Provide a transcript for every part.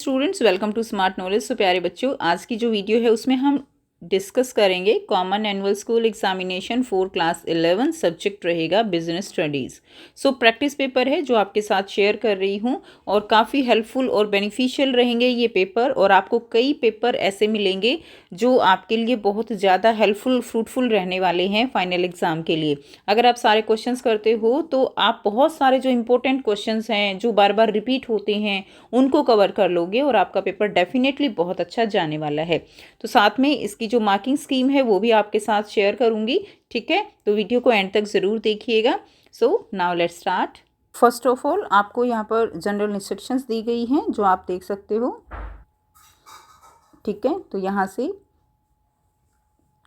Students welcome to Smart Knowledge. So प्यारे बच्चों, आज की जो वीडियो है उसमें हम डिस्कस करेंगे common annual school examination for class 11 subject रहेगा business studies. So practice paper है जो आपके साथ शेयर कर रही हूँ और काफ़ी हेल्पफुल और बेनिफिशियल रहेंगे ये पेपर। और आपको कई पेपर ऐसे मिलेंगे जो आपके लिए बहुत ज़्यादा हेल्पफुल फ्रूटफुल रहने वाले हैं फाइनल एग्ज़ाम के लिए। अगर आप सारे क्वेश्चंस करते हो तो आप बहुत सारे जो इंपॉर्टेंट क्वेश्चंस हैं जो बार बार रिपीट होते हैं उनको कवर कर लोगे और आपका पेपर डेफिनेटली बहुत अच्छा जाने वाला है। तो साथ में इसकी जो मार्किंग स्कीम है वो भी आपके साथ शेयर करूंगी, ठीक है। तो वीडियो को एंड तक ज़रूर देखिएगा। So now let's start. First of all आपको यहाँ पर जनरल इंस्ट्रक्शंस दी गई हैं जो आप देख सकते हो, ठीक है। तो यहाँ से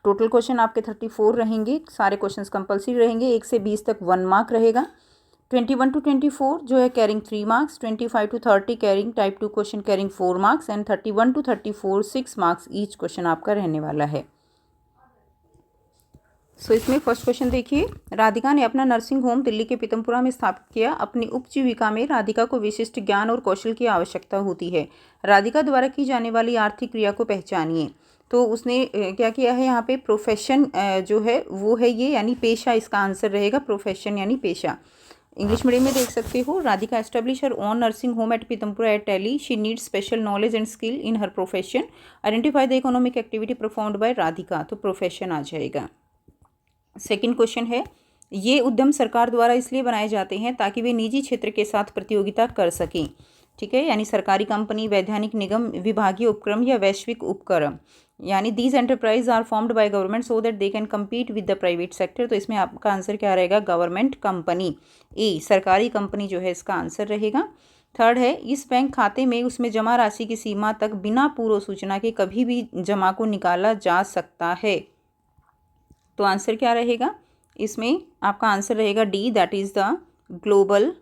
टोटल क्वेश्चन आपके 34 रहेंगे। सारे क्वेश्चंस कंपलसरी रहेंगे। 1 से 20 तक 1 मार्क रहेगा। 21 to 24 जो है carrying 3 marks, 25 to 30 carrying type 2 question carrying 4 marks and 31 to 34 6 marks each question आपका रहने वाला है। सो इसमें फर्स्ट क्वेश्चन देखिए। राधिका ने अपना नर्सिंग होम दिल्ली के पीतमपुरा में स्थापित किया। अपनी उपजीविका में राधिका को विशिष्ट ज्ञान और कौशल की आवश्यकता होती है। राधिका द्वारा की जाने वाली आर्थिक क्रिया को पहचानिए। तो उसने क्या किया है यहाँ पे, प्रोफेशन जो है वो है ये, यानी पेशा इसका आंसर रहेगा। प्रोफेशन यानी पेशा। इंग्लिश मीडियम में देख सकते हो। Radhika establish her own nursing home at Pitampura at Delhi. She needs special knowledge and skill in her profession. Identify the economic activity performed by Radhika. तो प्रोफेशन आ जाएगा। सेकंड क्वेश्चन है, ये उद्यम सरकार द्वारा इसलिए बनाए जाते हैं ताकि वे निजी क्षेत्र के साथ प्रतियोगिता कर सकें, ठीक है। यानी सरकारी कंपनी, वैधानिक निगम, विभागीय उपक्रम या वैश्विक उपक्रम, यानी these enterprise are formed by government so that they can compete with the private sector. तो इसमें आपका आंसर क्या रहेगा, गवर्नमेंट कंपनी। ए सरकारी कंपनी जो है इसका आंसर रहेगा। थर्ड है, इस बैंक खाते में उसमें जमा राशि की सीमा तक बिना पूर्व सूचना के कभी भी जमा को निकाला जा सकता है। तो आंसर क्या रहेगा, इसमें आपका आंसर रहेगा D, that is the global.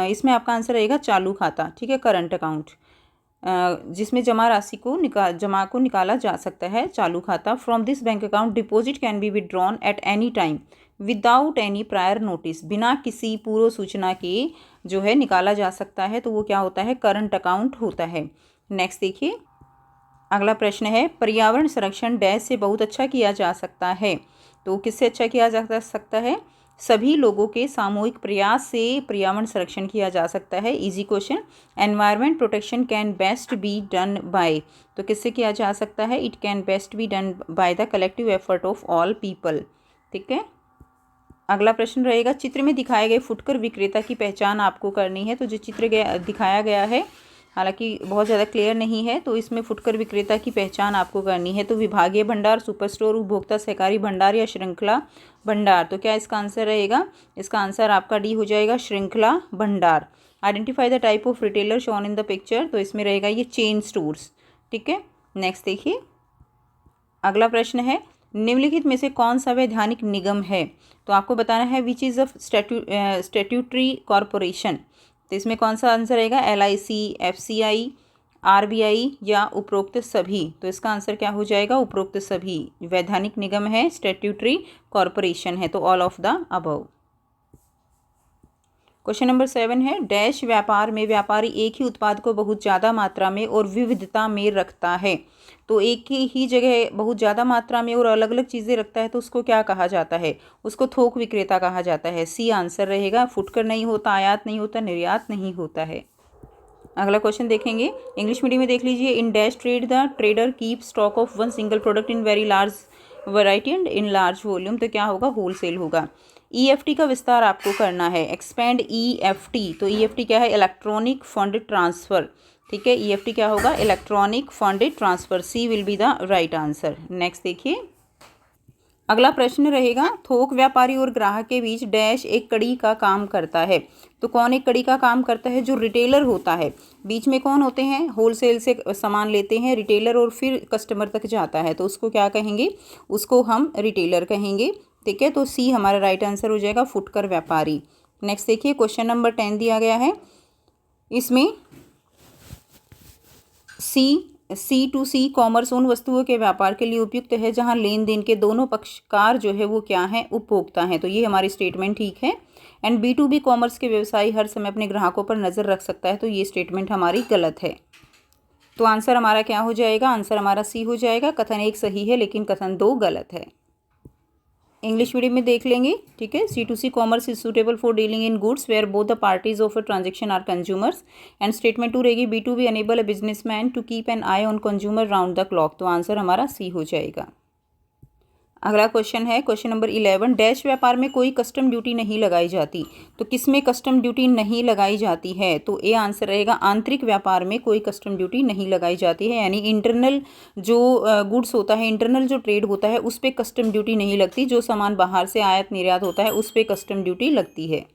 इसमें आपका आंसर रहेगा चालू खाता, ठीक है, करंट अकाउंट, जिसमें जमा राशि को निकाला जा सकता है, चालू खाता। From this bank account deposit can be withdrawn at any time without any prior notice. बिना किसी पूर्व सूचना के जो है निकाला जा सकता है, तो वो क्या होता है, करंट अकाउंट होता है। नेक्स्ट देखिए, अगला प्रश्न है, पर्यावरण संरक्षण डैश से बहुत अच्छा किया जा सकता है। तो किससे अच्छा किया जा सकता है, सभी लोगों के सामूहिक प्रयास से पर्यावरण संरक्षण किया जा सकता है। Easy question. Environment protection can best be done by. तो किससे किया जा सकता है, it can best be done by the collective effort of all people, ठीक है। अगला प्रश्न रहेगा, चित्र में दिखाए गए फुटकर विक्रेता की पहचान आपको करनी है। तो जो चित्र दिखाया गया है हालांकि बहुत ज़्यादा क्लियर नहीं है, तो इसमें फुटकर विक्रेता की पहचान आपको करनी है। तो विभागीय भंडार, सुपर स्टोर, उपभोक्ता सहकारी भंडार या श्रृंखला भंडार। तो क्या इसका आंसर रहेगा, इसका आंसर आपका डी हो जाएगा, श्रृंखला भंडार। Identify the type of retailer shown in the picture. तो इसमें रहेगा ये चेन स्टोर्स, ठीक है। नेक्स्ट देखिए, अगला प्रश्न है, निम्नलिखित में से कौन सा वैधानिक निगम है। तो आपको बताना है which is a statutory corporation. तो इसमें कौन सा आंसर रहेगा, LIC, FCI, RBI या उपरोक्त सभी। तो इसका आंसर क्या हो जाएगा, उपरोक्त सभी। वैधानिक निगम है, स्टैट्यूटरी कॉरपोरेशन है, तो all of the above. Question number 7 है, डैश व्यापार में व्यापारी एक ही उत्पाद को बहुत ज़्यादा मात्रा में और विविधता में रखता है। तो एक ही जगह बहुत ज़्यादा मात्रा में और अलग अलग चीज़ें रखता है, तो उसको क्या कहा जाता है, उसको थोक विक्रेता कहा जाता है। सी आंसर रहेगा। फुटकर नहीं होता, आयात नहीं होता, निर्यात नहीं होता है। अगला क्वेश्चन देखेंगे, इंग्लिश मीडियम में देख लीजिए। In dash trade the trader keep stock of one single product in very large variety and in large volume. तो क्या होगा, होलसेल होगा। EFT का विस्तार आपको करना है, एक्सपेंड EFT। तो EFT क्या है, इलेक्ट्रॉनिक फंड ट्रांसफ़र, ठीक है। EFT क्या होगा, electronic fund transfer. C will be the right answer. Next देखिए, अगला प्रश्न रहेगा, थोक व्यापारी और ग्राहक के बीच डैश एक कड़ी का काम करता है। तो कौन एक कड़ी का काम करता है, जो रिटेलर होता है। बीच में कौन होते हैं, होलसेल से सामान लेते हैं रिटेलर और फिर कस्टमर तक जाता है, तो उसको क्या कहेंगे, उसको हम रिटेलर कहेंगे, ठीक है। तो सी हमारा राइट आंसर हो जाएगा, फुटकर व्यापारी। नेक्स्ट देखिए, क्वेश्चन नंबर 10 दिया गया है। इसमें C2C कॉमर्स उन वस्तुओं के व्यापार के लिए उपयुक्त है जहां लेन देन के दोनों पक्षकार जो है वो क्या हैं, उपभोक्ता हैं। तो ये हमारी स्टेटमेंट ठीक है। एंड B2B कॉमर्स के व्यवसायी हर समय अपने ग्राहकों पर नज़र रख सकता है, तो ये स्टेटमेंट हमारी गलत है। तो आंसर हमारा क्या हो जाएगा? आंसर हमारा सी हो जाएगा। कथन 1 सही है लेकिन कथन 2 गलत है। इंग्लिश मीडियम में देख लेंगे, ठीक है। C2C commerce is suitable for dealing in goods where both the parties of a transaction are consumers. And statement 2 रहेगी B2B enable a businessman to keep an eye on consumer round the clock. तो answer हमारा C हो जाएगा। अगला question है question number 11। Dash व्यापार में कोई कस्टम ड्यूटी नहीं लगाई जाती। तो किस में कस्टम ड्यूटी नहीं लगाई जाती है? तो ए आंसर रहेगा आंतरिक व्यापार में कोई कस्टम ड्यूटी नहीं लगाई जाती है, यानी इंटरनल जो गुड्स होता है, इंटरनल जो ट्रेड होता है उस पर कस्टम ड्यूटी नहीं लगती। जो सामान बाहर से आयात निर्यात होता है उस पर कस्टम ड्यूटी लगती है।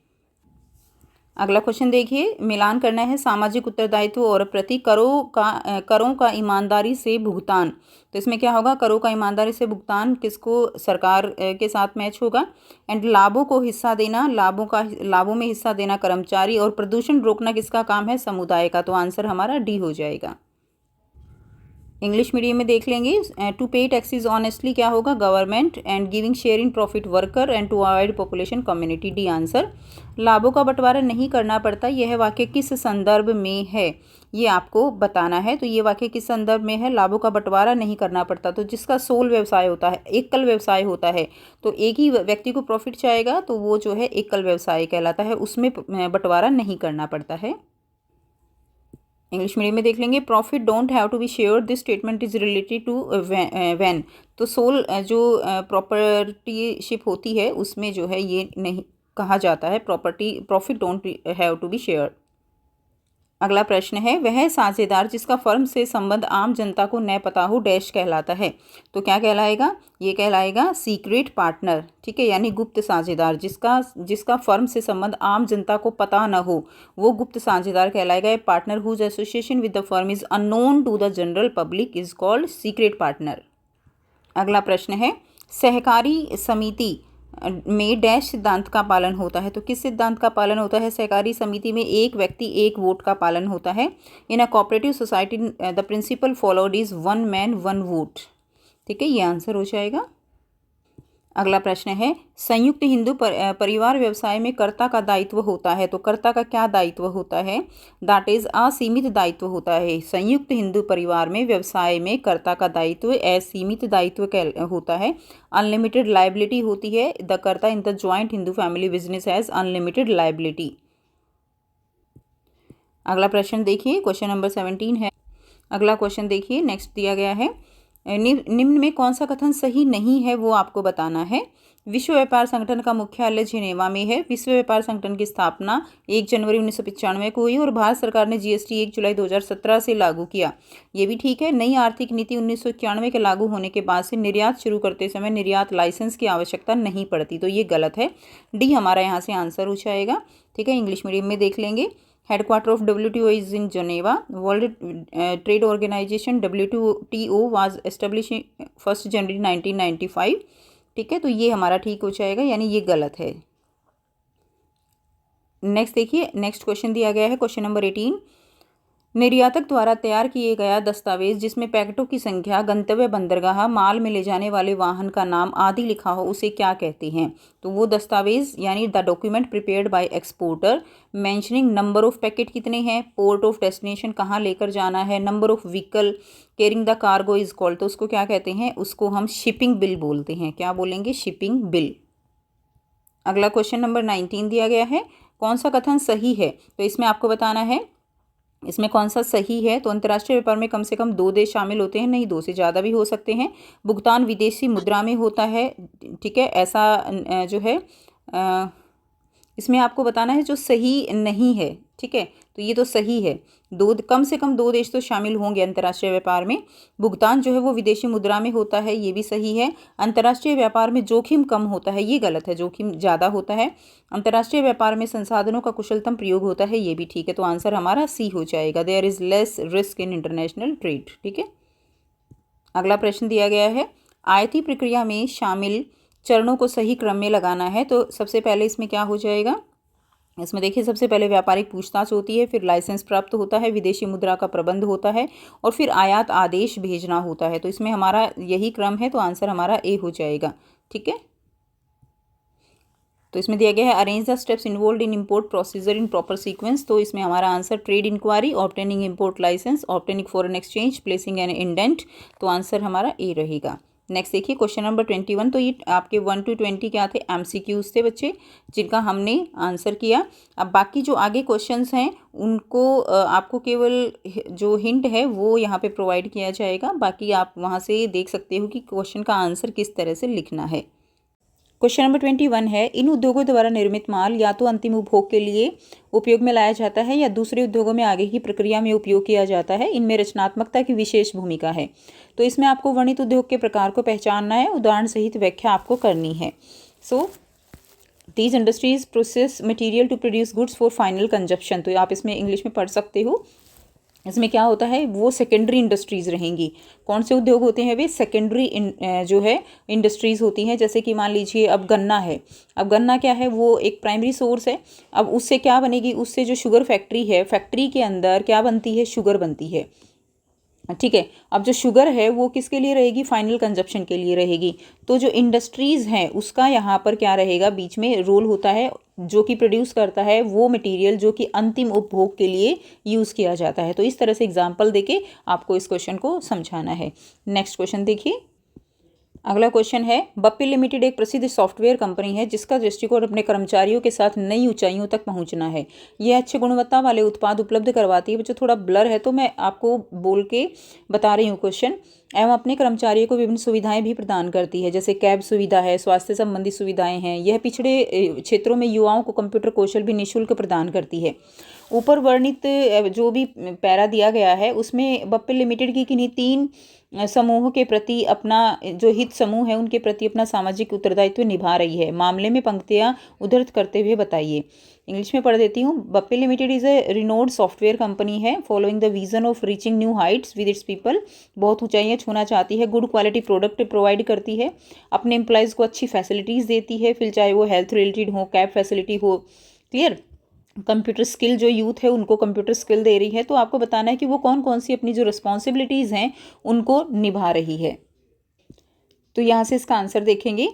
अगला क्वेश्चन देखिए, मिलान करना है सामाजिक उत्तरदायित्व और प्रति करों का ईमानदारी से भुगतान। तो इसमें क्या होगा? करों का ईमानदारी से भुगतान किसको? सरकार के साथ मैच होगा। एंड लाभों को हिस्सा देना, लाभों में हिस्सा देना कर्मचारी, और प्रदूषण रोकना किसका काम है? समुदाय का। तो आंसर हमारा डी हो जाएगा। इंग्लिश मीडियम में देख लेंगे, टू पे टैक्सेस ऑनेस्टली क्या होगा? Government. And giving share in profit worker and to avoid population community. D answer. लाभों का बंटवारा नहीं करना पड़ता, यह वाक्य किस संदर्भ में है ये आपको बताना है। तो ये वाक्य किस संदर्भ में है? लाभों का बंटवारा नहीं करना पड़ता। तो जिसका सोल व्यवसाय होता है, एकल व्यवसाय होता है, तो एक ही व्यक्ति को प्रॉफिट चाहेगा तो वो जो है एकल व्यवसाय कहलाता है, उसमें बंटवारा नहीं करना पड़ता है। इंग्लिश मीडियम में देख लेंगे, profit don't have to be share, this statement is related to when. तो सोल जो प्रॉपर्टीशिप होती है उसमें जो है ये नहीं कहा जाता है, profit don't have to be share. अगला प्रश्न है, वह साझेदार जिसका फर्म से संबंध आम जनता को न पता हो डैश कहलाता है। तो क्या कहलाएगा? ये कहलाएगा सीक्रेट पार्टनर, ठीक है, यानी गुप्त साझेदार। जिसका फर्म से संबंध आम जनता को पता न हो वो गुप्त साझेदार कहलाएगा। A partner whose association with the firm is unknown to the general public is called secret partner. अगला प्रश्न है, सहकारी समिति में डैश सिद्धांत का पालन होता है। तो किस सिद्धांत का पालन होता है? सहकारी समिति में एक व्यक्ति एक वोट का पालन होता है। In a cooperative society the principle followed is one man one vote, ठीक है, ये आंसर हो जाएगा। अगला प्रश्न है, संयुक्त हिंदू परिवार व्यवसाय में कर्ता का दायित्व होता है। तो कर्ता का क्या दायित्व होता है? दैट इज असीमित दायित्व होता है। संयुक्त हिंदू परिवार में व्यवसाय में कर्ता का दायित्व असीमित दायित्व होता है। अनलिमिटेड लायबिलिटी होती है। द कर्ता in the joint Hindu family business has unlimited liability. अगला प्रश्न देखिए, क्वेश्चन नंबर 17 है। अगला क्वेश्चन देखिए, नेक्स्ट दिया गया है, निम्न में कौन सा कथन सही नहीं है वो आपको बताना है। विश्व व्यापार संगठन का मुख्यालय जिनेवा में है। विश्व व्यापार संगठन की स्थापना 1 जनवरी 1995 को हुई और भारत सरकार ने GST 1 जुलाई 2017 से लागू किया। ये भी ठीक है। नई आर्थिक नीति 1991 के लागू होने के बाद से निर्यात शुरू करते समय निर्यात लाइसेंस की आवश्यकता नहीं पड़ती। तो ये गलत है। डी हमारा यहाँ से आंसर हो जाएगा, ठीक है। इंग्लिश मीडियम में देख लेंगे, headquarter of WTO is in Geneva. World trade organization WTO was establish 1 January 1995, ठीक है। तो ये हमारा ठीक हो जाएगा, यानी ये गलत है। नेक्स्ट देखिए, नेक्स्ट क्वेश्चन दिया गया है क्वेश्चन नंबर 18। निर्यातक द्वारा तैयार किए गया दस्तावेज जिसमें पैकेटों की संख्या, गंतव्य बंदरगाह, माल में ले जाने वाले वाहन का नाम आदि लिखा हो उसे क्या कहते हैं? तो वो दस्तावेज यानी the document prepared by exporter mentioning number of packet कितने हैं, पोर्ट ऑफ डेस्टिनेशन कहाँ लेकर जाना है, number of vehicle carrying the cargo is called. तो उसको क्या कहते हैं? उसको हम शिपिंग बिल बोलते हैं। क्या बोलेंगे? Shipping bill. अगला क्वेश्चन नंबर 19 दिया गया है, कौन सा कथन सही है? तो इसमें आपको बताना है इसमें कौन सा सही है। तो अंतर्राष्ट्रीय व्यापार में कम से कम 2 देश शामिल होते हैं, नहीं 2 से ज़्यादा भी हो सकते हैं। भुगतान विदेशी मुद्रा में होता है, ठीक है। ऐसा जो है इसमें आपको बताना है जो सही नहीं है, ठीक है। तो ये तो सही है, कम से कम 2 देश तो शामिल होंगे अंतर्राष्ट्रीय व्यापार में। भुगतान जो है वो विदेशी मुद्रा में होता है, ये भी सही है। अंतर्राष्ट्रीय व्यापार में जोखिम कम होता है, ये गलत है, जोखिम ज़्यादा होता है। अंतर्राष्ट्रीय व्यापार में संसाधनों का कुशलतम प्रयोग होता है, ये भी ठीक है। तो आंसर हमारा सी हो जाएगा, there is less risk in international trade, ठीक है। अगला प्रश्न दिया गया है, आयती प्रक्रिया में शामिल चरणों को सही क्रम में लगाना है। तो सबसे पहले इसमें क्या हो जाएगा? इसमें देखिए, सबसे पहले व्यापारिक पूछताछ होती है, फिर लाइसेंस प्राप्त होता है, विदेशी मुद्रा का प्रबंध होता है और फिर आयात आदेश भेजना होता है। तो इसमें हमारा यही क्रम है, तो आंसर हमारा ए हो जाएगा, ठीक है। तो इसमें दिया गया है arrange the steps involve in import procedure in proper sequence. तो इसमें हमारा answer trade inquiry, obtaining import license, obtaining foreign exchange, placing an indent. तो आंसर हमारा ए रहेगा। नेक्स्ट देखिए क्वेश्चन नंबर 21। तो ये आपके 1 to 20 क्या थे, MCQs थे बच्चे, जिनका हमने आंसर किया। अब बाकी जो आगे क्वेश्चंस हैं उनको आपको केवल जो हिंट है वो यहाँ पे प्रोवाइड किया जाएगा, बाकी आप वहाँ से देख सकते हो कि क्वेश्चन का आंसर किस तरह से लिखना है। क्वेश्चन नंबर 21 है, इन उद्योगों द्वारा निर्मित माल या तो अंतिम उपभोग के लिए उपयोग में लाया जाता है या दूसरे उद्योगों में आगे की प्रक्रिया में उपयोग किया जाता है। इनमें रचनात्मकता की विशेष भूमिका है। तो इसमें आपको वर्णित उद्योग के प्रकार को पहचानना है, उदाहरण सहित व्याख्या आपको करनी है। So these industries process material to produce goods for final consumption. तो आप इसमें इंग्लिश में पढ़ सकते हो। इसमें क्या होता है, वो सेकेंडरी इंडस्ट्रीज़ रहेंगी। कौन से उद्योग होते हैं वे, सेकेंडरी जो है इंडस्ट्रीज़ होती हैं। जैसे कि मान लीजिए अब गन्ना है, अब गन्ना क्या है, वो एक प्राइमरी सोर्स है। अब उससे क्या बनेगी, उससे जो शुगर फैक्ट्री है, फैक्ट्री के अंदर क्या बनती है, शुगर बनती है, ठीक है। अब जो शुगर है वो किसके लिए रहेगी, फाइनल कंजप्शन के लिए रहेगी। तो जो इंडस्ट्रीज़ हैं उसका यहाँ पर क्या रहेगा, बीच में रोल होता है, जो कि प्रोड्यूस करता है वो मटेरियल जो कि अंतिम उपभोग के लिए यूज़ किया जाता है। तो इस तरह से एग्जाम्पल देके आपको इस क्वेश्चन को समझाना है। नेक्स्ट क्वेश्चन देखिए। अगला क्वेश्चन है, बप्पी लिमिटेड एक प्रसिद्ध सॉफ्टवेयर कंपनी है जिसका दृष्टिकोण अपने कर्मचारियों के साथ नई ऊंचाइयों तक पहुंचना है। यह अच्छे गुणवत्ता वाले उत्पाद उपलब्ध करवाती है। बच्चों थोड़ा ब्लर है तो मैं आपको बोल के बता रही हूँ क्वेश्चन। एवं अपने कर्मचारियों को विभिन्न सुविधाएं भी प्रदान करती है, जैसे कैब सुविधा है, स्वास्थ्य संबंधी सुविधाएं हैं। यह पिछड़े क्षेत्रों में युवाओं को कंप्यूटर कौशल भी निःशुल्क प्रदान करती है। ऊपर वर्णित जो भी पैरा दिया गया है उसमें बप्पी लिमिटेड की किन्हीं 3 समूह के प्रति अपना, जो हित समूह है उनके प्रति अपना सामाजिक उत्तरदायित्व निभा रही है। मामले में पंक्तियाँ उद्धृत करते हुए बताइए। इंग्लिश में पढ़ देती हूँ। Bappi limited is a renowned software company है, following the vision of reaching new heights with its people. बहुत ऊंचाइयाँ छूना चाहती है। गुड क्वालिटी प्रोडक्ट प्रोवाइड करती है, अपने एम्प्लॉयज़ को अच्छी फैसिलिटीज़ देती है, फिर चाहे वो हेल्थ रिलेटेड हो, कैब फैसिलिटी हो। क्लियर। कंप्यूटर स्किल, जो यूथ है उनको कंप्यूटर स्किल दे रही है। तो आपको बताना है कि वो कौन कौन सी अपनी जो रिस्पॉन्सिबिलिटीज़ हैं उनको निभा रही है। तो यहाँ से इसका आंसर देखेंगे,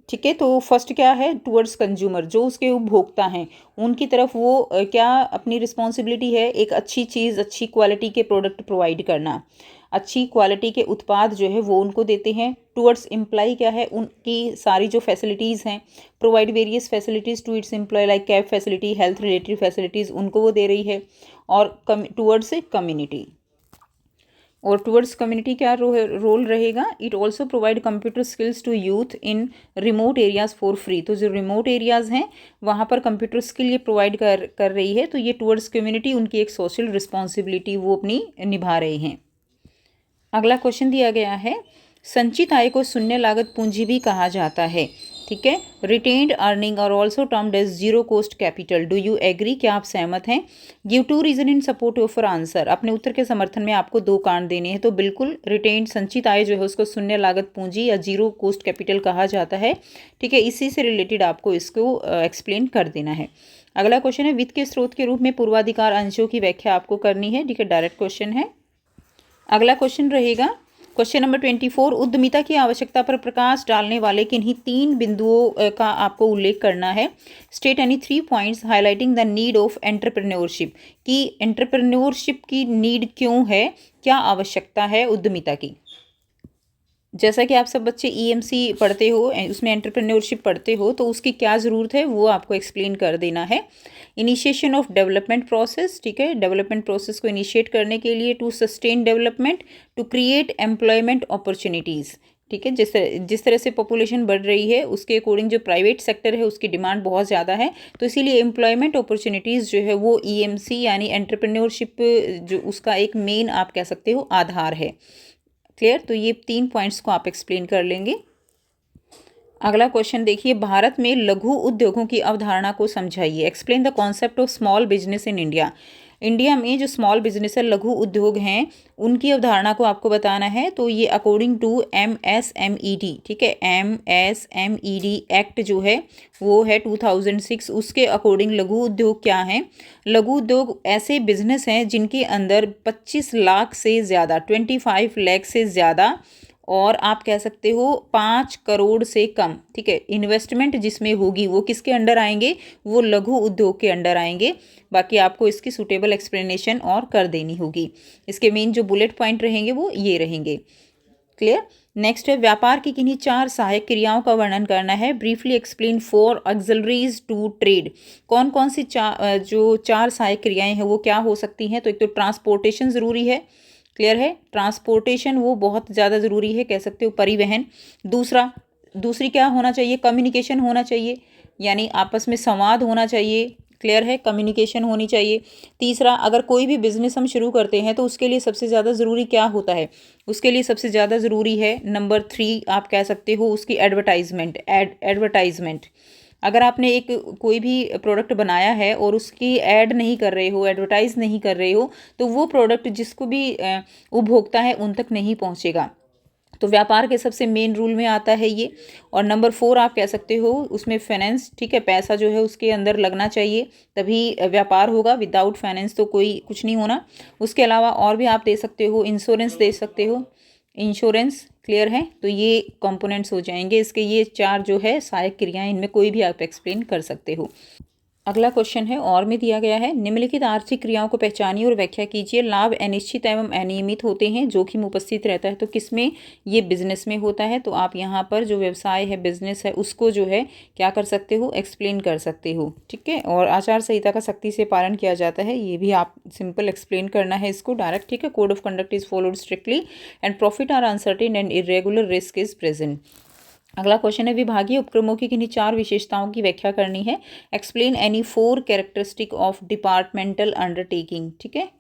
ठीक है। तो फर्स्ट क्या है, टुवर्ड्स कंज्यूमर, जो उसके उपभोक्ता हैं उनकी तरफ वो क्या अपनी रिस्पॉन्सिबिलिटी है, एक अच्छी चीज़, अच्छी क्वालिटी के प्रोडक्ट प्रोवाइड करना, अच्छी क्वालिटी के उत्पाद जो है वो उनको देते हैं। टुवर्ड्स एम्प्लॉय क्या है, उनकी सारी जो फैसिलिटीज़ हैं, provide various facilities to its employ like cab facility, health related facilities, उनको वो दे रही है। और टुवर्ड्स कम्युनिटी, और टुवर्ड्स कम्युनिटी क्या रोल रहेगा, it also provide computer skills to youth in remote areas for free. तो जो रिमोट एरियाज़ हैं वहाँ पर कंप्यूटर स्किल ये प्रोवाइड कर रही है। तो ये टुवर्ड्स कम्युनिटी उनकी एक सोशल रिस्पॉन्सिबिलिटी वो अपनी निभा रहे हैं। अगला क्वेश्चन दिया गया है, संचित आय को शून्य लागत पूंजी भी कहा जाता है, ठीक है। रिटेन्ड अर्निंग और also termed as zero cost capital. Do you agree, क्या आप सहमत हैं। Give 2 reason in support of your answer. अपने उत्तर के समर्थन में आपको 2 कारण देने हैं। तो बिल्कुल रिटेन्ड संचित आय जो है उसको शून्य लागत पूंजी या जीरो कॉस्ट कैपिटल कहा जाता है, ठीक है। इसी से रिलेटेड आपको इसको एक्सप्लेन कर देना है। अगला क्वेश्चन है, वित्त के स्रोत के रूप में पूर्वाधिकार अंशों की व्याख्या आपको करनी है, ठीक है। डायरेक्ट क्वेश्चन है। अगला क्वेश्चन रहेगा क्वेश्चन नंबर 24, उद्यमिता की आवश्यकता पर प्रकाश डालने वाले किन्हीं 3 बिंदुओं का आपको उल्लेख करना है। State any 3 points highlighting the need of entrepreneurship, कि एंटरप्रेन्योरशिप की नीड क्यों है, क्या आवश्यकता है उद्यमिता की। जैसा कि आप सब बच्चे EMC पढ़ते हो, उसमें एंटरप्रेन्योरशिप पढ़ते हो, तो उसकी क्या ज़रूरत है वो आपको एक्सप्लेन कर देना है। इनिशिएशन ऑफ डेवलपमेंट प्रोसेस, ठीक है। डेवलपमेंट प्रोसेस को इनिशिएट करने के लिए, to sustain development, to create employment opportunities, ठीक है। जिस तरह से पॉपुलेशन बढ़ रही है उसके अकॉर्डिंग जो प्राइवेट सेक्टर है उसकी डिमांड बहुत ज़्यादा है। तो इसीलिए एम्प्लॉयमेंट अपॉर्चुनिटीज़ जो है वो EMC यानी एंटरप्रेन्योरशिप जो उसका एक मेन आप कह सकते हो आधार है। क्लियर। तो ये 3 पॉइंट्स को आप एक्सप्लेन कर लेंगे। अगला क्वेश्चन देखिए, भारत में लघु उद्योगों की अवधारणा को समझाइए। Explain the concept of small business in India. India में जो स्मॉल बिजनेस है, लघु उद्योग हैं, उनकी अवधारणा को आपको बताना है। तो ये अकॉर्डिंग टू MSMED, ठीक है, MSMED एक्ट जो है वो है 2006, उसके अकॉर्डिंग लघु उद्योग क्या हैं। लघु उद्योग ऐसे बिजनेस हैं जिनके अंदर 25 लाख से ज़्यादा, 25 लाख से ज़्यादा और आप कह सकते हो 5 करोड़ से कम, ठीक है। इन्वेस्टमेंट जिसमें होगी वो किसके अंडर आएंगे, वो लघु उद्योग के अंडर आएंगे। बाकी आपको इसकी सूटेबल एक्सप्लेनेशन और कर देनी होगी। इसके मेन जो बुलेट पॉइंट रहेंगे वो ये रहेंगे। क्लियर। नेक्स्ट है, व्यापार की किन्हीं 4 सहायक क्रियाओं का वर्णन करना है। Briefly explain 4 auxiliaries to trade. कौन कौन सी जो 4 सहायक क्रियाएं हैं वो क्या हो सकती हैं। तो एक तो ट्रांसपोर्टेशन ज़रूरी है। क्लियर है, ट्रांसपोर्टेशन वो बहुत ज़्यादा ज़रूरी है, कह सकते हो परिवहन। दूसरी क्या होना चाहिए, कम्युनिकेशन होना चाहिए, यानी आपस में संवाद होना चाहिए। क्लियर है, कम्युनिकेशन होनी चाहिए। तीसरा, अगर कोई भी बिजनेस हम शुरू करते हैं तो उसके लिए सबसे ज़्यादा ज़रूरी क्या होता है, उसके लिए सबसे ज़्यादा ज़रूरी है नंबर 3 आप कह सकते हो उसकी एडवर्टाइजमेंट। अगर आपने एक कोई भी प्रोडक्ट बनाया है और उसकी ऐड नहीं कर रहे हो, एडवर्टाइज नहीं कर रहे हो, तो वो प्रोडक्ट जिसको भी उपभोक्ता है उन तक नहीं पहुंचेगा। तो व्यापार के सबसे मेन रूल में आता है ये। और नंबर 4 आप कह सकते हो उसमें फाइनेंस, ठीक है, पैसा जो है उसके अंदर लगना चाहिए तभी व्यापार होगा। विदाउट फाइनेंस तो कोई कुछ नहीं होना। उसके अलावा और भी आप दे सकते हो, इंश्योरेंस दे सकते हो, इंश्योरेंस। क्लियर है, तो ये कंपोनेंट्स हो जाएंगे इसके। ये 4 जो है सहायक क्रियाएं, इनमें कोई भी आप एक्सप्लेन कर सकते हो। अगला क्वेश्चन है और में दिया गया है, निम्नलिखित आर्थिक क्रियाओं को पहचानिए और व्याख्या कीजिए। लाभ अनिश्चित एवं अनियमित होते हैं, जोखिम उपस्थित रहता है। तो किसमें, ये बिजनेस में होता है। तो आप यहाँ पर जो व्यवसाय है, बिजनेस है, उसको जो है क्या कर सकते हो, एक्सप्लेन कर सकते हो। ठीक है, और आचार संहिता का सख्ती से पालन किया जाता है, ये भी आप सिंपल एक्सप्लेन करना है इसको डायरेक्ट। ठीक है, code of conduct is followed strictly and profit are uncertain and irregular risk is present. अगला क्वेश्चन है, विभागीय उपक्रमों की किन्हीं 4 विशेषताओं की व्याख्या करनी है। Explain any 4 characteristic of departmental undertaking. ठीक है,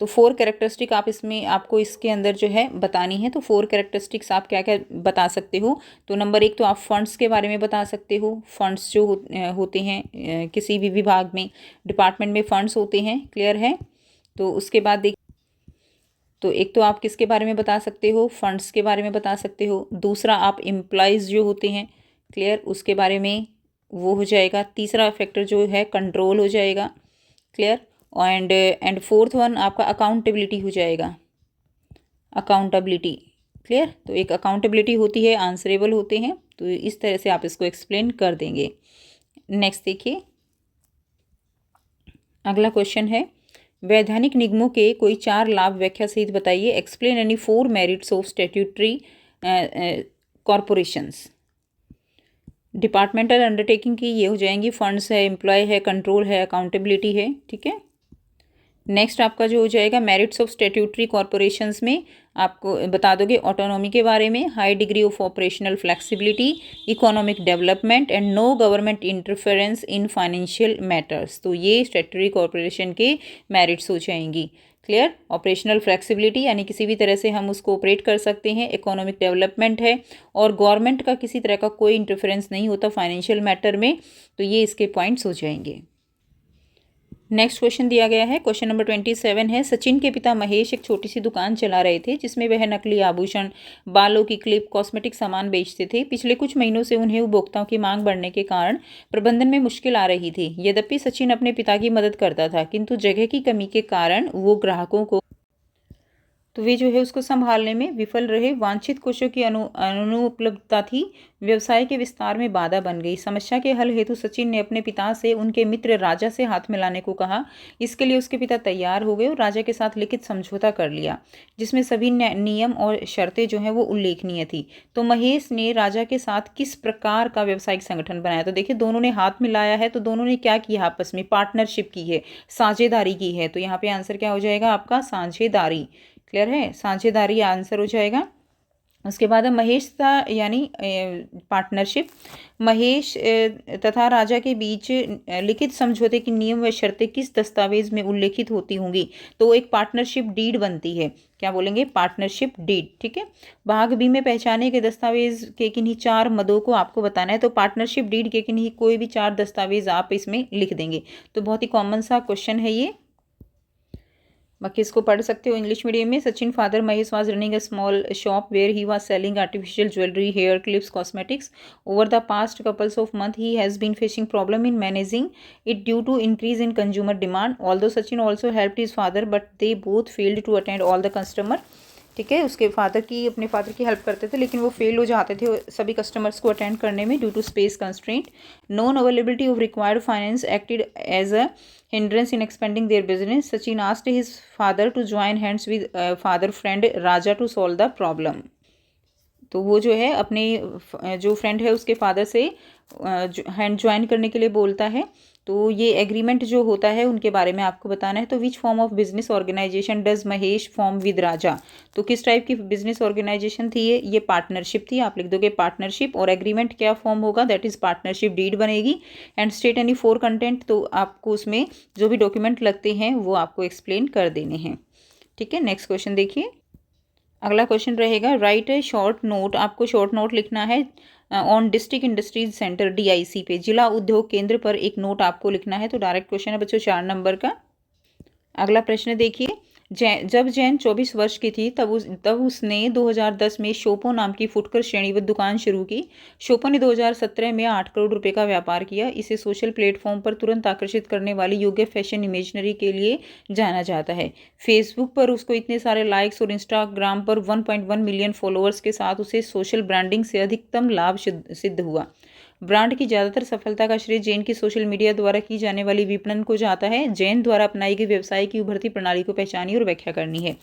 तो 4 कैरेक्टरिस्टिक आप इसमें आपको इसके अंदर जो है बतानी है। तो 4 कैरेक्टरिस्टिक्स आप क्या क्या बता सकते हो। तो नंबर 1 तो आप फंड्स के बारे में बता सकते हो। फंड्स जो होते हैं किसी भी विभाग में, डिपार्टमेंट में फंड्स होते हैं। क्लियर है, तो उसके बाद देखिए, तो एक तो आप किसके बारे में बता सकते हो, फंड्स के बारे में बता सकते हो। दूसरा, आप एम्प्लॉयज़ जो होते हैं, क्लियर, उसके बारे में वो हो जाएगा। तीसरा फैक्टर जो है कंट्रोल हो जाएगा। क्लियर, एंड फोर्थ वन आपका अकाउंटेबिलिटी हो जाएगा, अकाउंटेबिलिटी। क्लियर, तो एक अकाउंटेबिलिटी होती है, आंसरेबल होते हैं। तो इस तरह से आप इसको एक्सप्लेन कर देंगे। नेक्स्ट देखिए, अगला क्वेश्चन है, वैधानिक निगमों के कोई 4 लाभ व्याख्या सहित बताइए। Explain any 4 merits of statutory corporations. Departmental undertaking की ये हो जाएंगी, फंड्स है, एम्प्लॉय है, कंट्रोल है, अकाउंटेबिलिटी है। ठीक है, नेक्स्ट आपका जो हो जाएगा मेरिट्स ऑफ स्टैट्यूटरी कॉरपोरेशंस में आपको बता दोगे ऑटोनॉमी के बारे में, high degree of operational flexibility, economic development and no government interference in financial matters. तो ये स्टैट्यूटरी कॉरपोरेशन के मेरिट्स हो जाएंगी। क्लियर, ऑपरेशनल फ्लेक्सिबिलिटी यानी किसी भी तरह से हम उसको ऑपरेट कर सकते हैं, इकोनॉमिक डेवलपमेंट है, और गवर्नमेंट का किसी तरह का कोई इंटरफेरेंस नहीं होता फाइनेंशियल मैटर में। तो ये इसके पॉइंट्स हो जाएंगे। नेक्स्ट क्वेश्चन दिया गया है, क्वेश्चन नंबर 27 है, सचिन के पिता महेश एक छोटी सी दुकान चला रहे थे जिसमें वह नकली आभूषण, बालों की क्लिप, कॉस्मेटिक सामान बेचते थे। पिछले कुछ महीनों से उन्हें उपभोक्ताओं की मांग बढ़ने के कारण प्रबंधन में मुश्किल आ रही थी। यद्यपि सचिन अपने पिता की मदद करता था, किंतु जगह की कमी के कारण वो ग्राहकों को तो वे जो है उसको संभालने में विफल रहे। वांछित कोषों की अनुपलब्धता थी, व्यवसाय के विस्तार में बाधा बन गई। समस्या के हल हेतु सचिन ने अपने पिता से उनके मित्र राजा से हाथ मिलाने को कहा। इसके लिए उसके पिता तैयार हो गए और राजा के साथ लिखित समझौता कर लिया, जिसमें सभी नियम और शर्तें जो हैं वो उल्लेखनीय थी। तो महेश ने राजा के साथ किस प्रकार का व्यवसायिक संगठन बनाया। तो देखिए, दोनों ने हाथ मिलाया है, तो दोनों ने क्या किया, आपस में पार्टनरशिप की है, साझेदारी की है। तो यहाँ पे आंसर क्या हो जाएगा आपका, साझेदारी। क्लियर है, साझेदारी आंसर हो जाएगा। उसके बाद महेश था यानी पार्टनरशिप। महेश तथा राजा के बीच लिखित समझौते की नियम व शर्तें किस दस्तावेज में उल्लेखित होती होंगी। तो एक पार्टनरशिप डीड बनती है, क्या बोलेंगे, पार्टनरशिप डीड। ठीक है, भाग बी में पहचाने के दस्तावेज के किन्हीं 4 मदों को आपको बताना है। तो पार्टनरशिप डीड के किन्हीं कोई भी 4 दस्तावेज आप इसमें लिख देंगे। तो बहुत ही कॉमन सा क्वेश्चन है ये, बाकी इसको पढ़ सकते हो इंग्लिश मीडियम में। Sachin father Mahesh was running a small shop where he was selling artificial jewellery, hair clips, cosmetics. Over the past couples of months, he has been facing problem in managing it due to increase in consumer demand. Although Sachin also helped his father, but they both failed to attend all the customer. ठीक है। उसके अपने father की help करते थे, लेकिन वो fail हो जाते थे सभी कस्टमर्स को अटेंड करने में due to space constraint. Non availability of required finance acted as a hindrance in expanding their business. Sachin asked his father to join hands with father friend Raja to solve the problem. तो वो जो है अपने जो friend है उसके father से hand join करने के लिए बोलता है। तो ये एग्रीमेंट जो होता है उनके बारे में आपको बताना है। तो which form of business organisation does Mahesh form with Raja. तो किस टाइप की बिजनेस ऑर्गेनाइजेशन थी ये पार्टनरशिप थी। आप लिख दोगे पार्टनरशिप, और एग्रीमेंट क्या फॉर्म होगा, दैट इज पार्टनरशिप डीड बनेगी। And state any four content, तो आपको उसमें जो भी डॉक्यूमेंट लगते हैं वो आपको एक्सप्लेन कर देने हैं। ठीक है, नेक्स्ट क्वेश्चन देखिए। अगला क्वेश्चन रहेगा राइट ए शॉर्ट नोट। आपको शॉर्ट नोट लिखना है on district industries centre DIC पे, जिला उद्योग केंद्र पर एक नोट आपको लिखना है। तो डायरेक्ट क्वेश्चन है बच्चों 4 नंबर का। अगला प्रश्न देखिए। जब जैन 24 वर्ष की थी तब उसने 2010 में शोपो नाम की फुटकर श्रेणीबद्ध दुकान शुरू की। शोपो ने 2017 में 8 करोड़ रुपए का व्यापार किया। इसे सोशल प्लेटफॉर्म पर तुरंत आकर्षित करने वाली योग्य फैशन इमेजनरी के लिए जाना जाता है। फेसबुक पर उसको इतने सारे लाइक्स और इंस्टाग्राम पर 1.1 मिलियन फॉलोअर्स के साथ उसे सोशल ब्रांडिंग से अधिकतम लाभ सिद्ध हुआ। ब्रांड की ज़्यादातर सफलता का श्रेय जैन की सोशल मीडिया द्वारा की जाने वाली विपणन को जाता है। जैन द्वारा अपनाई गई व्यवसाय की उभरती प्रणाली को पहचानिए और व्याख्या करनी है।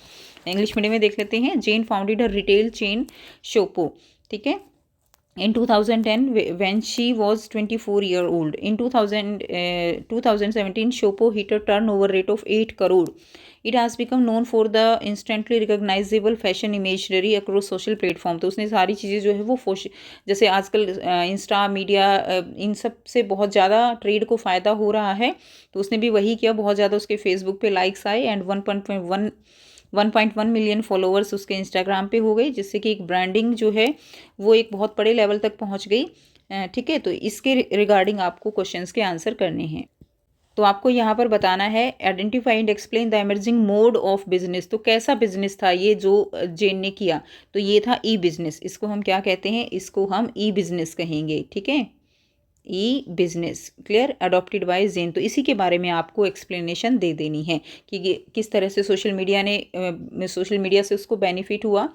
इंग्लिश मीडियम में देख लेते हैं। जैन फाउंडेड हर रिटेल चेन शोपो। ठीक है, in 2010 when she was 24 year old. In 2017 Shoppo hit a turnover rate of 8 crore. It has become known for the instantly recognizable fashion imagery across social platform. तो उसने सारी चीज़ें जो है वो जैसे आजकल इंस्टा मीडिया इन सब से बहुत ज़्यादा ट्रेड को फ़ायदा हो रहा है, तो उसने भी वही किया। बहुत ज़्यादा उसके फेसबुक पे लाइक्स आए एंड 1.1 मिलियन फॉलोअर्स उसके इंस्टाग्राम पे हो गई, जिससे कि एक ब्रांडिंग जो है वो एक बहुत बड़े लेवल तक पहुंच गई। ठीक है, तो इसके रिगार्डिंग आपको क्वेश्चंस के आंसर करने हैं। तो आपको यहाँ पर बताना है identify and explain the emerging mode of business. तो कैसा बिजनेस था ये जो जैन ने किया, तो ये था ई बिजनेस। इसको हम क्या कहते हैं, इसको हम ई बिजनेस कहेंगे। ठीक है, e business clear, adopted by Jain. तो इसी के बारे में आपको एक्सप्लेनेशन दे देनी है कि ये किस तरह से सोशल मीडिया से उसको बेनिफिट हुआ,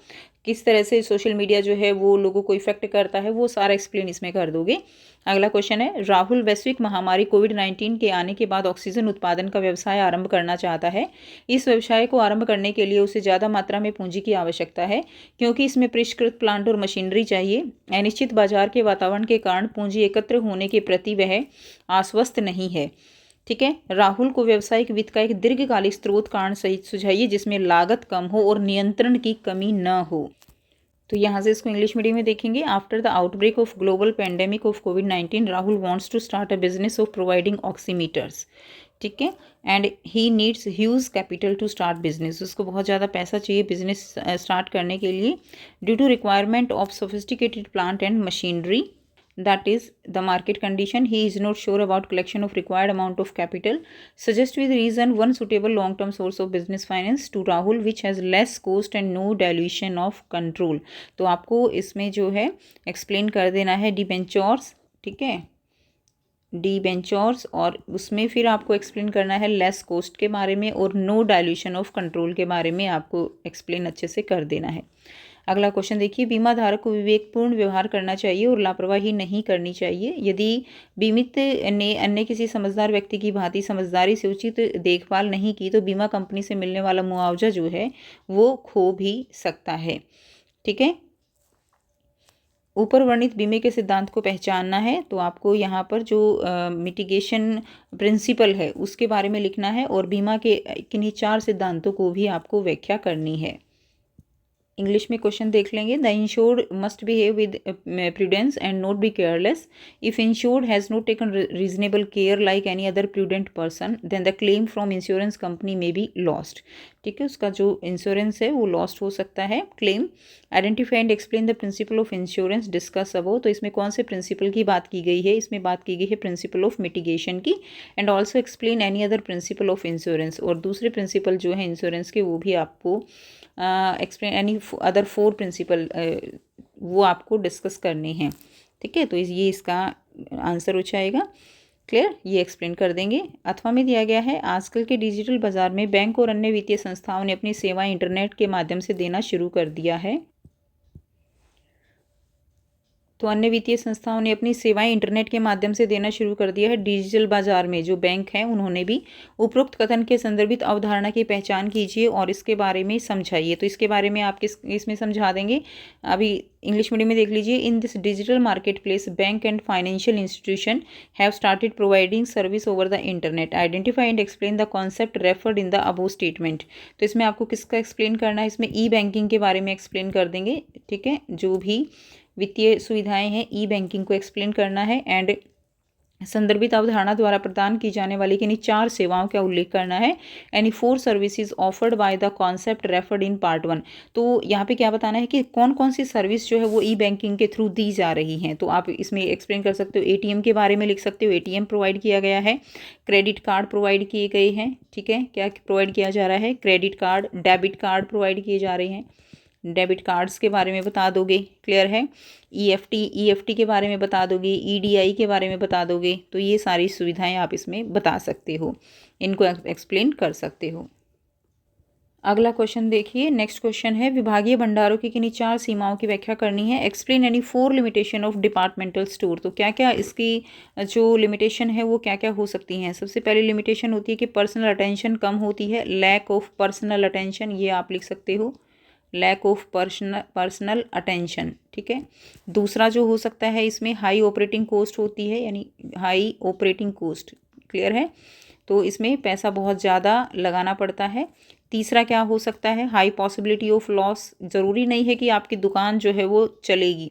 किस तरह से सोशल मीडिया जो है वो लोगों को इफेक्ट करता है, वो सारा एक्सप्लेन इसमें कर दोगे। अगला क्वेश्चन है राहुल वैश्विक महामारी कोविड-19 के आने के बाद ऑक्सीजन उत्पादन का व्यवसाय आरंभ करना चाहता है। इस व्यवसाय को आरंभ करने के लिए उसे ज़्यादा मात्रा में पूंजी की आवश्यकता है, क्योंकि इसमें परिष्कृत प्लांट और मशीनरी चाहिए। अनिश्चित बाजार के वातावरण के कारण पूंजी एकत्र होने के प्रति वह आश्वस्त नहीं है। ठीक है, राहुल को व्यावसायिक वित्त का एक दीर्घकालिक स्रोत कारण सहित सुझाइए जिसमें लागत कम हो और नियंत्रण की कमी न हो। तो यहाँ से इसको इंग्लिश मीडियम में देखेंगे। After the outbreak of global pandemic of कोविड-19 Rahul wants to start a business of providing oximeters. ठीक है, and he needs huge capital to start business. उसको बहुत ज़्यादा पैसा चाहिए बिजनेस स्टार्ट करने के लिए। Due to requirement of sophisticated plant and machinery, that is the market condition, he is not sure about collection of required amount of capital. Suggest with reason one suitable long term source of business finance to Rahul which has less cost and no dilution of control. तो आपको इसमें जो है explain कर देना है debentures. ठीक है, डिबेंचर्स, और उसमें फिर आपको एक्सप्लेन करना है लेस कॉस्ट के बारे में और नो डायल्यूशन ऑफ कंट्रोल के बारे में आपको एक्सप्लेन अच्छे से कर देना है। अगला क्वेश्चन देखिए। बीमा धारक को विवेकपूर्ण व्यवहार करना चाहिए और लापरवाही नहीं करनी चाहिए। यदि बीमित ने अन्य किसी समझदार व्यक्ति की भांति समझदारी से उचित देखभाल नहीं की तो बीमा कंपनी से मिलने वाला मुआवजा जो है वो खो भी सकता है। ठीक है, ऊपर वर्णित बीमे के सिद्धांत को पहचानना है। तो आपको यहाँ पर जो मिटिगेशन प्रिंसिपल है उसके बारे में लिखना है और बीमा के किन्हीं 4 सिद्धांतों को भी आपको व्याख्या करनी है। इंग्लिश में क्वेश्चन देख लेंगे। The insured must behave with prudence and not be careless. If insured has not taken reasonable care like any other prudent person then the claim from insurance company may be lost. ठीक है, उसका जो insurance है वो lost हो सकता है claim. Identify and explain the principle of insurance discuss above. तो इसमें कौन से प्रिंसिपल की बात की गई है, इसमें बात की गई है प्रिंसिपल ऑफ मिटिगेशन की। And also explain any other principle of insurance, और दूसरे प्रिंसिपल जो है इंश्योरेंस के वो भी आपको एक्सप्लेन एनी अदर 4 प्रिंसिपल वो आपको डिस्कस करने हैं। ठीक है, तो ये इसका आंसर हो जाएगा। क्लियर, ये एक्सप्लेन कर देंगे। अथवा में दिया गया है आजकल के डिजिटल बाजार में बैंक और अन्य वित्तीय संस्थाओं ने अपनी सेवाएं इंटरनेट के माध्यम से देना शुरू कर दिया है। तो अन्य वित्तीय संस्थाओं ने अपनी सेवाएं इंटरनेट के माध्यम से देना शुरू कर दिया है। डिजिटल बाजार में जो बैंक हैं उन्होंने भी उपरोक्त कथन के संदर्भित अवधारणा की पहचान कीजिए और इसके बारे में समझाइए। तो इसके बारे में आप किस इसमें समझा देंगे, अभी इंग्लिश मीडियम में देख लीजिए। In this digital market place bank and financial institution have started providing service over the internet. Identify and explain the concept referred in the above statement. तो इसमें आपको किसका एक्सप्लेन करना है, इसमें ई बैंकिंग के बारे में एक्सप्लेन कर देंगे। ठीक है, जो भी वित्तीय सुविधाएं हैं ई बैंकिंग को एक्सप्लेन करना है एंड संदर्भित अवधारणा द्वारा प्रदान की जाने वाली किन्हीं 4 सेवाओं का उल्लेख करना है। Any 4 services offered by the concept referred in part 1। तो यहाँ पे क्या बताना है कि कौन कौन सी सर्विस जो है वो ई बैंकिंग के थ्रू दी जा रही हैं। तो आप इसमें एक्सप्लेन कर सकते हो। एटीएम के बारे में लिख सकते हो, एटीएम प्रोवाइड किया गया है, क्रेडिट कार्ड प्रोवाइड किए गए हैं। ठीक है, क्या प्रोवाइड किया जा रहा है, credit card, debit card provide किए जा रहे हैं। डेबिट कार्ड्स के बारे में बता दोगे, क्लियर है। ईएफटी के बारे में बता दोगे, ईडीआई के बारे में बता दोगे। तो ये सारी सुविधाएं आप इसमें बता सकते हो, इनको एक्सप्लेन कर सकते हो। अगला क्वेश्चन देखिए, नेक्स्ट क्वेश्चन है विभागीय भंडारों की किन्हीं 4 सीमाओं की व्याख्या करनी है। Explain any 4 limitation of departmental store. तो क्या क्या इसकी जो लिमिटेशन है वो क्या क्या हो सकती हैं। सबसे पहली लिमिटेशन होती है कि पर्सनल अटेंशन कम होती है, लैक ऑफ पर्सनल अटेंशन, ये आप लिख सकते हो, लैक ऑफ पर्सनल अटेंशन। ठीक है, दूसरा जो हो सकता है इसमें हाई ऑपरेटिंग कॉस्ट होती है, यानी हाई ऑपरेटिंग कॉस्ट, क्लियर है, तो इसमें पैसा बहुत ज़्यादा लगाना पड़ता है। तीसरा क्या हो सकता है, हाई पॉसिबिलिटी ऑफ लॉस। ज़रूरी नहीं है कि आपकी दुकान जो है वो चलेगी,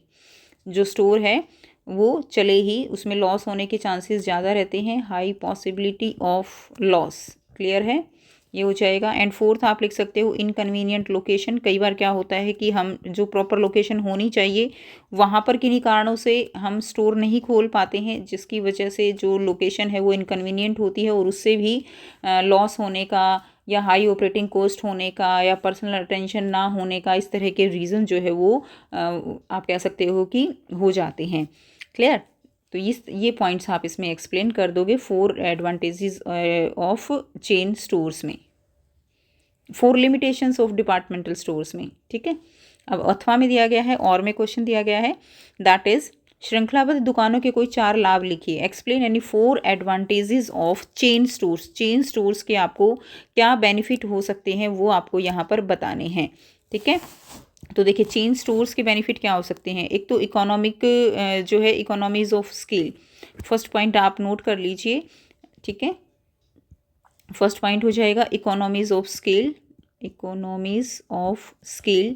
जो स्टोर है वो चले ही, उसमें लॉस होने के चांसेस ज़्यादा रहते हैं। High possibility of loss, clear है, ये हो जाएगा। एंड फोर्थ आप लिख सकते हो इनकन्वीनियंट लोकेशन। कई बार क्या होता है कि हम जो प्रॉपर लोकेशन होनी चाहिए वहाँ पर किन्हीं कारणों से हम स्टोर नहीं खोल पाते हैं, जिसकी वजह से जो लोकेशन है वो इनकन्वीनियंट होती है और उससे भी लॉस होने का या हाई ऑपरेटिंग कॉस्ट होने का या पर्सनल अटेंशन ना होने का, इस तरह के रीज़न जो है वो आप कह सकते हो कि हो जाते हैं। क्लियर, तो ये पॉइंट्स आप इसमें एक्सप्लेन कर दोगे 4 एडवांटेजेस ऑफ चेन स्टोर्स में, 4 लिमिटेशंस ऑफ डिपार्टमेंटल स्टोर्स में। ठीक है, अब अथवा में दिया गया है और में क्वेश्चन दिया गया है, दैट इज श्रृंखलाबद्ध दुकानों के कोई 4 लाभ लिखिए। Explain any 4 advantages of chain stores. Chain stores के आपको क्या बेनिफिट हो सकते हैं वो आपको यहाँ पर बताने हैं। ठीक है, तो देखिए चेन स्टोर्स के बेनिफिट क्या हो सकते हैं। एक तो इकोनॉमिक जो है economies of scale, first point आप नोट कर लीजिए। ठीक है, फर्स्ट पॉइंट हो जाएगा economies of scale, economies of scale,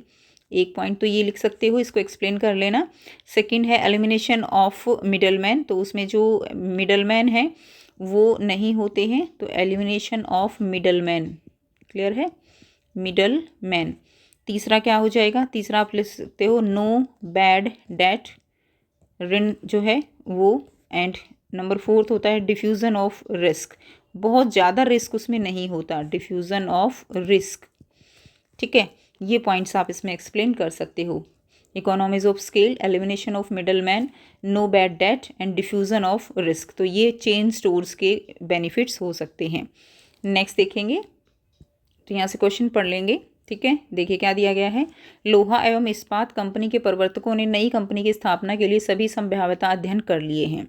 एक पॉइंट तो ये लिख सकते हो, इसको एक्सप्लेन कर लेना। सेकंड है एलिमिनेशन ऑफ मिडलमैन, तो उसमें जो मिडलमैन है वो नहीं होते हैं, तो एलिमिनेशन ऑफ मिडलमैन, क्लियर है, मिडलमैन। तीसरा क्या हो जाएगा, तीसरा आप लिख सकते हो नो बैड डेट, ऋण जो है वो। एंड नंबर 4 होता है डिफ्यूज़न ऑफ रिस्क, बहुत ज़्यादा रिस्क उसमें नहीं होता, डिफ्यूज़न ऑफ रिस्क। ठीक है, ये पॉइंट्स आप इसमें एक्सप्लेन कर सकते हो, economies of scale, elimination of middle man, no bad debt and diffusion of risk. तो ये चेन स्टोर्स के बेनिफिट्स हो सकते हैं। नेक्स्ट देखेंगे, तो यहाँ से क्वेश्चन पढ़ लेंगे। ठीक है, देखिए क्या दिया गया है, लोहा एवं इस्पात कंपनी के प्रवर्तकों ने नई कंपनी की स्थापना के लिए सभी संभाव्यता अध्ययन कर लिए हैं।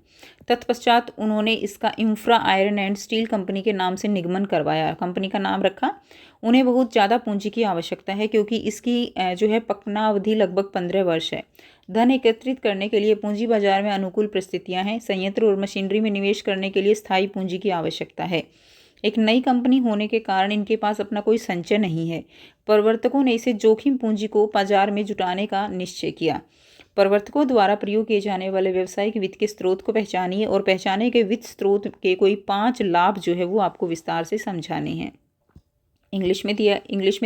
तत्पश्चात उन्होंने इसका infra iron and steel company के नाम से निगमन करवाया, कंपनी का नाम रखा। उन्हें बहुत ज़्यादा पूंजी की आवश्यकता है क्योंकि इसकी जो है पकना अवधि लगभग 15 वर्ष है। धन एकत्रित करने के लिए पूंजी बाजार में अनुकूल परिस्थितियाँ हैं। संयंत्र और मशीनरी में निवेश करने के लिए स्थायी पूंजी की आवश्यकता है। एक नई कंपनी होने के कारण इनके पास अपना कोई संचय नहीं है। प्रवर्तकों ने इसे जोखिम पूंजी को बाजार में जुटाने का निश्चय किया। प्रवर्तकों द्वारा प्रयोग किए जाने वाले व्यावसायिक वित्त के स्रोत को पहचानिए और पहचाने के वित्त स्रोत के कोई 5 लाभ जो है वो आपको विस्तार से समझाने हैं। इंग्लिश में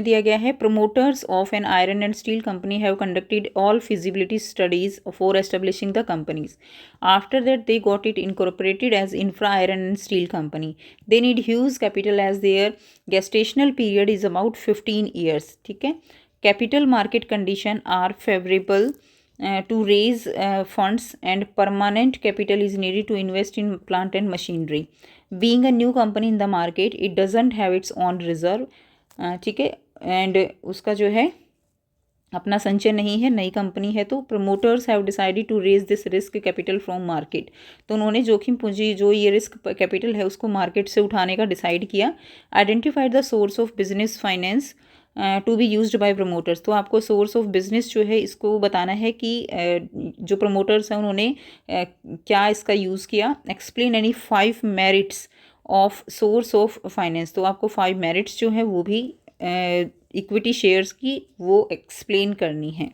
दिया गया है, promoters of an iron and steel company have conducted all feasibility studies for establishing the companies. After that they got it incorporated as infra iron and steel company. They need huge capital as their gestational period is about 15 years. ठीक है, capital market condition are favourable to raise funds, and permanent capital is needed to invest in plant and machinery. Being a new company in the market, it doesn't have its own reserve. ठीक है, and उसका जो है अपना संचय नहीं है, नई कंपनी है, तो promoters have decided to raise this risk capital from market. तो उन्होंने जोखिम पूंजी जो ये रिस्क कैपिटल है उसको मार्केट से उठाने का डिसाइड किया। Identified the source of business finance to be used by promoters. तो आपको सोर्स ऑफ बिजनेस जो है इसको बताना है कि जो प्रमोटर्स हैं उन्होंने क्या इसका यूज़ किया। Explain any 5 merits of source of finance. तो आपको 5 मेरिट्स जो है वो भी इक्विटी शेयर्स की वो एक्सप्लेन करनी है।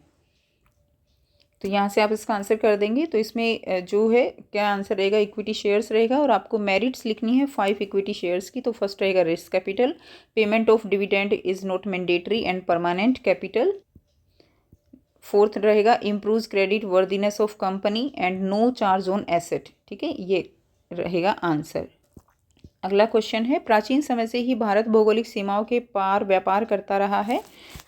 तो यहाँ से आप इसका आंसर कर देंगे। तो इसमें जो है क्या आंसर रहेगा, इक्विटी शेयर्स रहेगा, और आपको मेरिट्स लिखनी है 5 इक्विटी शेयर्स की। तो फर्स्ट रहेगा risk capital, payment of dividend is not mandatory and permanent capital. Fourth रहेगा improves credit worthiness of company and no charge on asset. ठीक है, ये रहेगा आंसर। अगला क्वेश्चन है, प्राचीन समय से ही भारत भौगोलिक सीमाओं के पार व्यापार करता रहा है।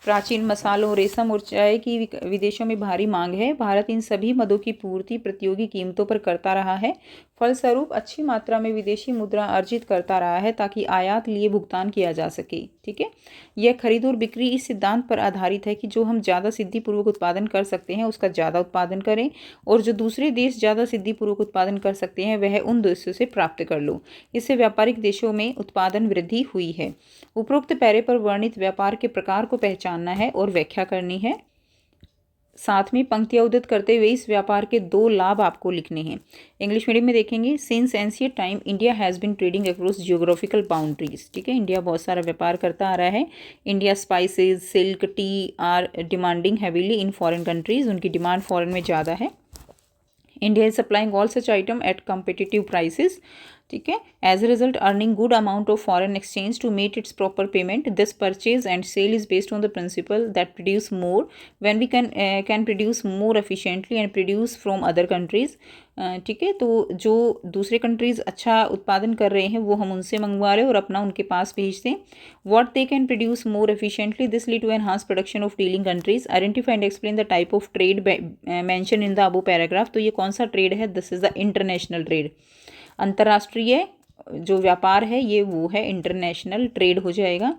प्राचीन मसालों, रेशम और चाय की विदेशों में भारी मांग है। भारत इन सभी मदों की पूर्ति प्रतियोगी कीमतों पर करता रहा है। फलस्वरूप अच्छी मात्रा में विदेशी मुद्रा अर्जित करता रहा है ताकि आयात लिए भुगतान किया जा सके। ठीक है, यह खरीद और बिक्री इस सिद्धांत पर आधारित है कि जो हम ज़्यादा सिद्धिपूर्वक उत्पादन कर सकते हैं उसका ज़्यादा उत्पादन करें, और जो दूसरे देश ज़्यादा सिद्धिपूर्वक उत्पादन कर सकते हैं वह उन देशों से प्राप्त कर लो। इससे व्यापारिक देशों में उत्पादन वृद्धि हुई है। उपरोक्त पैरे पर वर्णित व्यापार के प्रकार को पहचानना है और व्याख्या करनी है। साथ में पंक्तियाँ उद्धृत करते हुए इस व्यापार के 2 लाभ आपको लिखने हैं। इंग्लिश मीडियम में देखेंगे, since ancient time India has been trading across geographical boundaries. ठीक है, इंडिया बहुत सारा व्यापार करता आ रहा है। India spices, silk, tea are demanding heavily in foreign countries. उनकी डिमांड फॉरेन में ज़्यादा है। India is supplying all such item at competitive prices. ठीक है, as a result earning good amount of foreign exchange to meet its proper payment. This purchase and sale is based on the principle that produce more when we can produce more efficiently and produce from other countries. ठीक है, तो जो दूसरे countries अच्छा उत्पादन कर रहे हैं वो हम उनसे मंगवा रहे हैं और अपना उनके पास भेजते हैं। What they can produce more efficiently, this lead to enhance production of dealing countries. Identify and explain the type of trade mention in the above paragraph. तो ये कौन सा ट्रेड है, this is the international trade. अंतर्राष्ट्रीय जो व्यापार है ये वो है इंटरनेशनल ट्रेड हो जाएगा।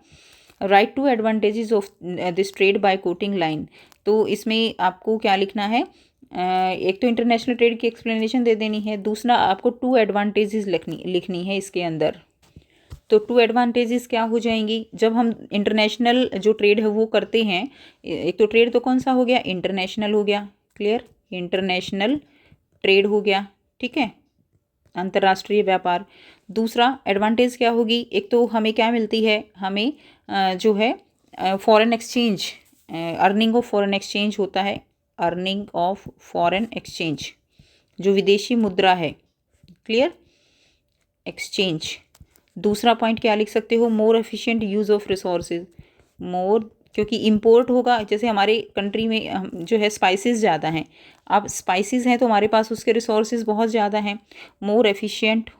Write two advantages of this trade by quoting line. तो इसमें आपको क्या लिखना है, एक तो इंटरनेशनल ट्रेड की एक्सप्लेनेशन दे देनी है, दूसरा आपको 2 एडवांटेजेस लिखनी है इसके अंदर। तो 2 एडवांटेजेस क्या हो जाएंगी, जब हम इंटरनेशनल जो ट्रेड है वो करते हैं, एक तो ट्रेड तो कौन सा हो गया, इंटरनेशनल हो गया, क्लियर, इंटरनेशनल ट्रेड हो गया। ठीक है, अंतर्राष्ट्रीय व्यापार। दूसरा एडवांटेज क्या होगी, एक तो हमें क्या मिलती है, हमें जो है foreign exchange, earning of foreign exchange होता है, अर्निंग ऑफ फॉरेन एक्सचेंज जो विदेशी मुद्रा है, क्लियर, एक्सचेंज। दूसरा पॉइंट क्या लिख सकते हो, more efficient use of resources. More क्योंकि इंपोर्ट होगा, जैसे हमारे कंट्री में जो है स्पाइसेस ज़्यादा हैं, अब स्पाइसेस हैं तो हमारे पास उसके रिसोर्सेज बहुत ज़्यादा हैं। मोर efficient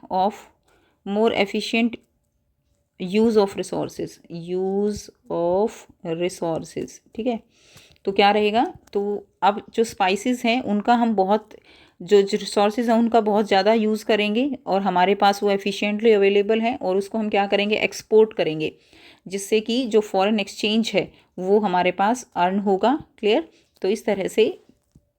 use of resources, use of resources. ठीक है, तो क्या रहेगा, तो अब जो स्पाइसेस हैं उनका हम बहुत, जो रिसोर्सेज हैं उनका बहुत ज़्यादा यूज़ करेंगे और हमारे पास वो एफिशिएंटली अवेलेबल हैं, और उसको हम क्या करेंगे, एक्सपोर्ट करेंगे, जिससे कि जो फॉरेन एक्सचेंज है वो हमारे पास अर्न होगा, क्लियर। तो इस तरह से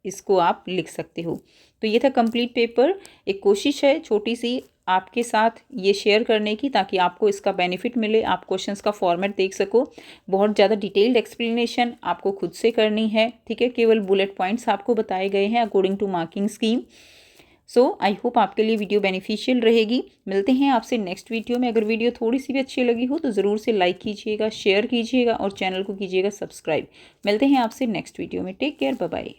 इसको आप लिख सकते हो। तो ये था कंप्लीट पेपर। एक कोशिश है छोटी सी आपके साथ ये शेयर करने की, ताकि आपको इसका बेनिफिट मिले, आप क्वेश्चंस का फॉर्मेट देख सको। बहुत ज़्यादा डिटेल्ड एक्सप्लेनेशन आपको खुद से करनी है, ठीक है, केवल बुलेट पॉइंट्स आपको बताए गए हैं according to marking scheme. So I hope आपके लिए वीडियो बेनिफिशियल रहेगी। मिलते हैं आपसे नेक्स्ट वीडियो में। अगर वीडियो थोड़ी सी भी अच्छी लगी हो तो ज़रूर से लाइक कीजिएगा, शेयर कीजिएगा और चैनल को कीजिएगा सब्सक्राइब। मिलते हैं आपसे नेक्स्ट वीडियो में। Take care, bye bye.